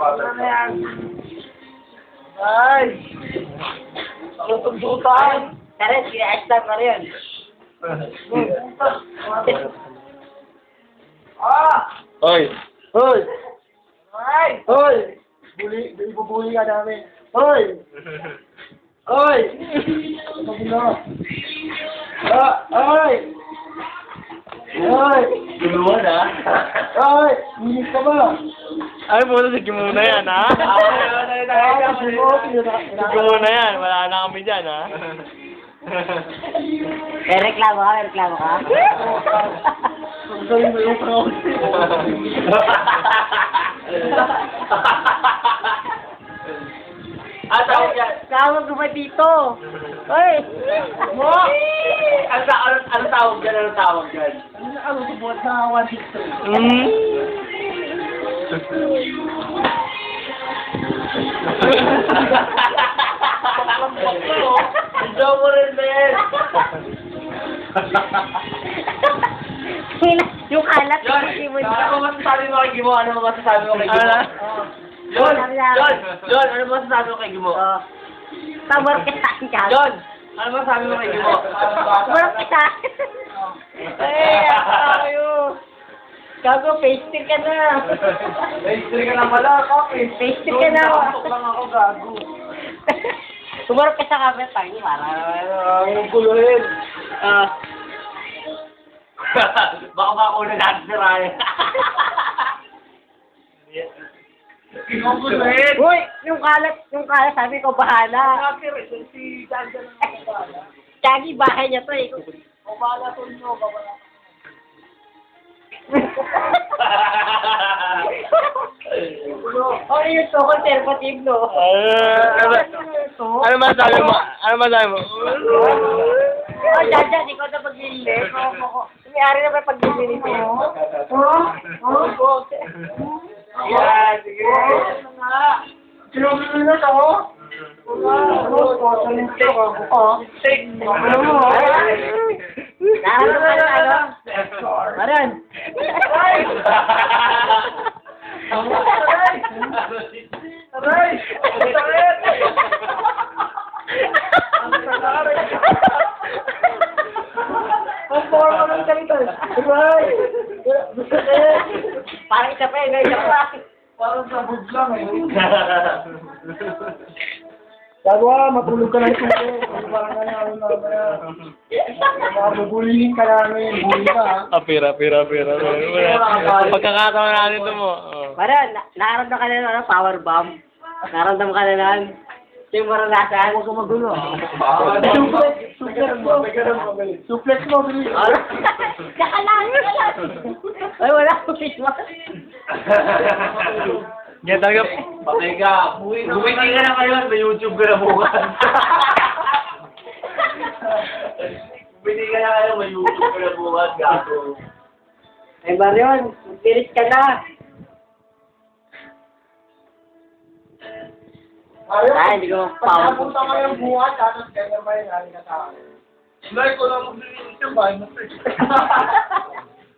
Ano yan? Ay! Lutong-lutan! Tara, kina-start pa rin. Hoy! Hoy! Ay! Hoy! Ibubuli ka namin. Hoy! Hoy! Hoy! Hoy! Tuluan ha? Hoy! Hilig ka ba? Ay, muna, sige muna yan, ha? Sige muna yan, wala na kami dyan, ha? Reklamo ka, reklamo ka. Gawin mo yung kaon. Ah, tawag yan. Tawag ko ba dito? Hoy! Mo! Ano tawag dyan? Ano tawag dyan? Ano subuhat sa 160? Hmm? Enjoy mo rin, Ben! Yung kalat, John, hindi mo ano masasabi mo kay Gimo? Ano masasabi mo kay Gimo? Ano? John, ano masasabi mo kay Gimo? Tabor kita ka. John, ano masasabi mo kay Gimo? Tabor kita. Ay, ayaw. Gago, pasting ka na. History ka lang pala, Kopi. Pasting ka na. Nakapok lang ako, gago. Tumurok ka sa camera, tayo, para. Ang guluhin. Baka makuna natin si Ryan. Ang guluhin. Uy, yung kalat, sabi ko, bahala. Si Janja lang ako bahala. Kagi, bahay niya to eh. O bahala to nyo, babala. Oh, yun to, conservative, no? Ano masasabi mo? Ano masasabi mo? Oh, Jaja, di ko na pagbili. Mayari na ba pagbili niya? Yan, sige. Sinubili na to? Nararamdaman ka, ano? Maran. Aray! Ang sakit! Ang forma ng salita. Aray! Parang isa pa eh, may isa pa. Parang sabog lang eh. Gagawa, matulog ka ng suko. Parang nangyari na mabubulihin ka namin. Buli ka ha. Pira. Pagkakataon natin ito mo. Oh. Maran, nakaramdam ka na ng power bomb. Nakaramdam ka na ng yung maranasan. Huwag ka magulo. Suplex mo, bilis. Nakalangin ka lang. Ay, wala ko pisma. Yan talaga. Patay ka. Gumiti ka na ngayon. May YouTube ka na bukas. Gumiti ka na ngayon. May YouTube ka na bukas. Gago. Ay, Marion, pilis ka na. Ay, hindi ko power bomb. Pagkapunta ka yung buhat, tapos ganyan ba yung hari ka sa akin? Hindi ko lang maglilinis yung bahay mo.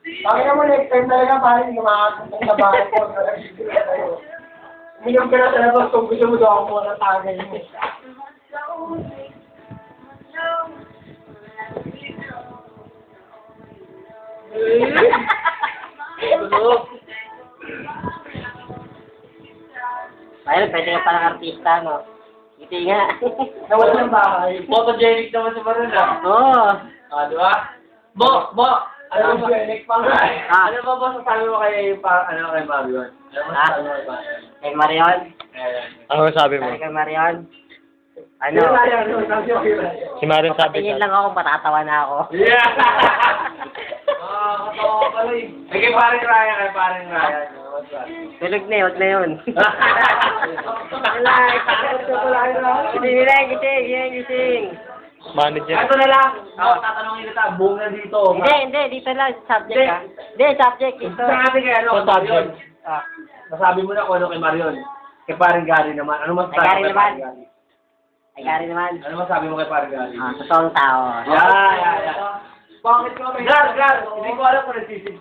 Bakit naman next time talaga parang hindi ka makakapunta sa bahay ko. Uminom ka na sa labas kung gusto mo daw ako muna tagay mo. Ayun, pwede ka palang artista, no? Ngiti nga. Nawala ng bahay. Photogenic naman si Maroon ah. Oo. Ah, di ba? Bo! Ano ba? Photogenic pa nga eh. Ano ba ba sasabi mo kay kay Marion? Ano ba sasabi mo kay Marion? Kay Marion? Ano masabi mo? Kay Marion? Ano? Si Marin sabi Tingin lang ako, patatawa na ako. Yeah! Katawa ka pala eh. Kay paring Ryan. Tulog na yun, huwag na yun. Gising. Manager. Ito na lang. Tatanungin kita, buong na dito. Hindi, dito lang, subject ka. Hindi, subject, ito. Sa atin kay ano, Sa Marion. subject. Nasabi mo na kung ano kay Marion. Kay paring Gary naman. Ano masasabi Kay Gary mo kay naman. paring Gary? Ay, Gary naman. Ano masabi mo kay paring Gary? Totoong tao. Yeah. Bakit ko? Gar! Hindi ko alam kung nagsisid